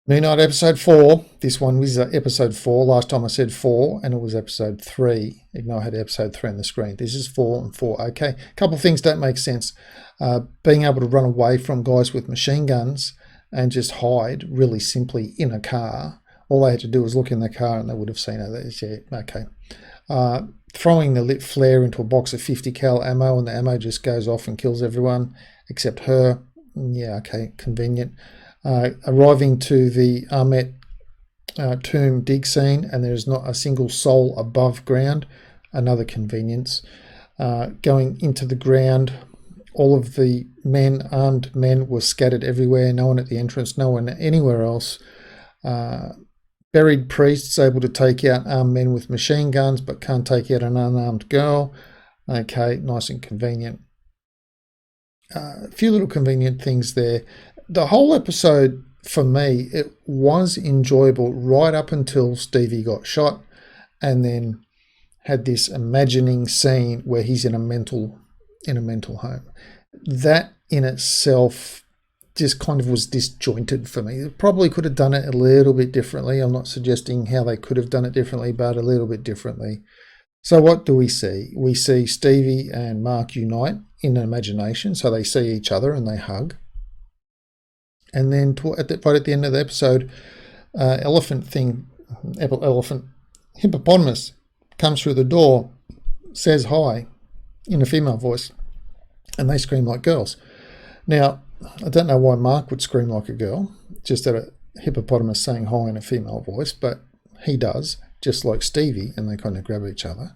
Moon Knight episode 4. This one was episode 4. Last time I said 4 and it was episode 3. Even though I had episode 3 on the screen. This is 4 and 4. Okay. A couple of things don't make sense. Being able to run away from guys with machine guns and just hide really simply in a car. All they had to do was look in the car and they would have seen it. Yeah, okay. Throwing the lit flare into a box of 50 cal ammo and the ammo just goes off and kills everyone except her. Yeah, okay. Convenient. Arriving to the Amet tomb dig scene and there's not a single soul above ground, another convenience. Going into the ground, all of the armed men were scattered everywhere, no one at the entrance, no one anywhere else. Buried priests able to take out armed men with machine guns but can't take out an unarmed girl. Okay, nice and convenient. A few little convenient things there. The whole episode, for me, it was enjoyable right up until Stevie got shot and then had this imagining scene where he's in a mental home. That in itself just kind of was disjointed for me. It probably could have done it a little bit differently. I'm not suggesting how they could have done it differently, but a little bit differently. So what do we see? We see Stevie and Mark unite in imagination. So they see each other and they hug. And then right at the end of the episode, elephant hippopotamus comes through the door, says hi in a female voice, and they scream like girls. Now, I don't know why Mark would scream like a girl, just at a hippopotamus saying hi in a female voice, but he does, just like Stevie, and they kind of grab each other.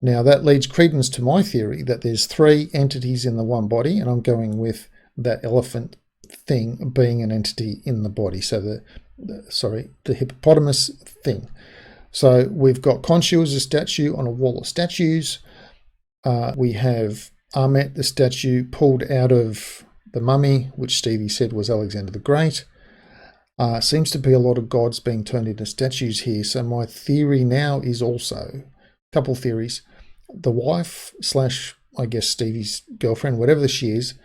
Now, that leads credence to my theory that there's 3 entities in the one body, and I'm going with that elephant thing being an entity in the body. So the hippopotamus thing. So we've got Khonshu as a statue on a wall of statues. We have Amet, the statue, pulled out of the mummy, which Stevie said was Alexander the Great. Seems to be a lot of gods being turned into statues here. So my theory now is also, a couple theories, the wife / I guess Stevie's girlfriend, whatever she is,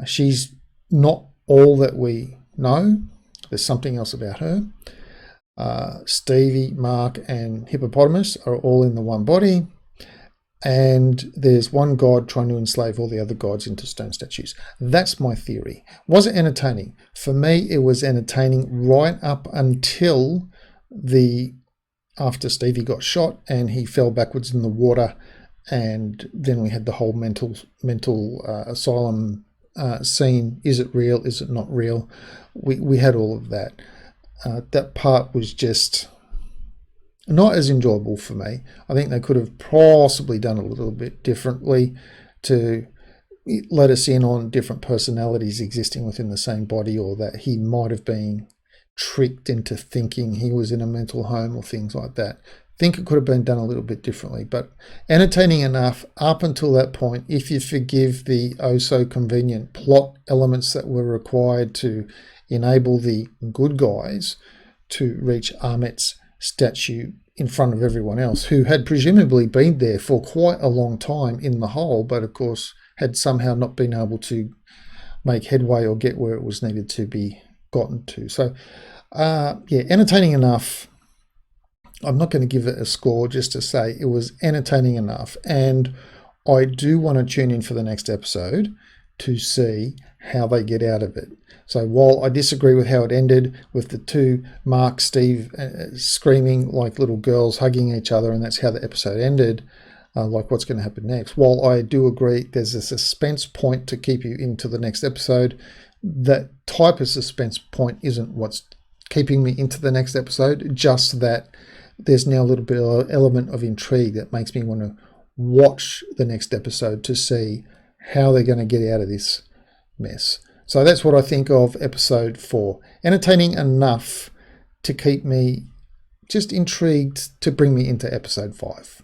she's not all that we know. There's something else about her. Stevie, Mark, and Hippopotamus are all in the one body. And there's one god trying to enslave all the other gods into stone statues. That's my theory. Was it entertaining? For me, it was entertaining right up until after Stevie got shot and he fell backwards in the water, and then we had the whole mental asylum scene. Is it real? Is it not real? We had all of that. That part was just not as enjoyable for me. I think they could have possibly done a little bit differently to let us in on different personalities existing within the same body, or that he might have been tricked into thinking he was in a mental home or things like that. I think it could have been done a little bit differently, but entertaining enough up until that point, if you forgive the so convenient plot elements that were required to enable the good guys to reach Amet's statue in front of everyone else, who had presumably been there for quite a long time in the hole, but of course had somehow not been able to make headway or get where it was needed to be gotten to. So entertaining enough. I'm not going to give it a score, just to say it was entertaining enough, and I do want to tune in for the next episode to see how they get out of it. So while I disagree with how it ended, with the two, Mark, Steve, screaming like little girls, hugging each other, and that's how the episode ended, like what's going to happen next. While I do agree there's a suspense point to keep you into the next episode, that type of suspense point isn't what's keeping me into the next episode, just that there's now a little bit of element of intrigue that makes me want to watch the next episode to see how they're going to get out of this mess. So that's what I think of episode 4. Entertaining enough to keep me just intrigued to bring me into episode 5.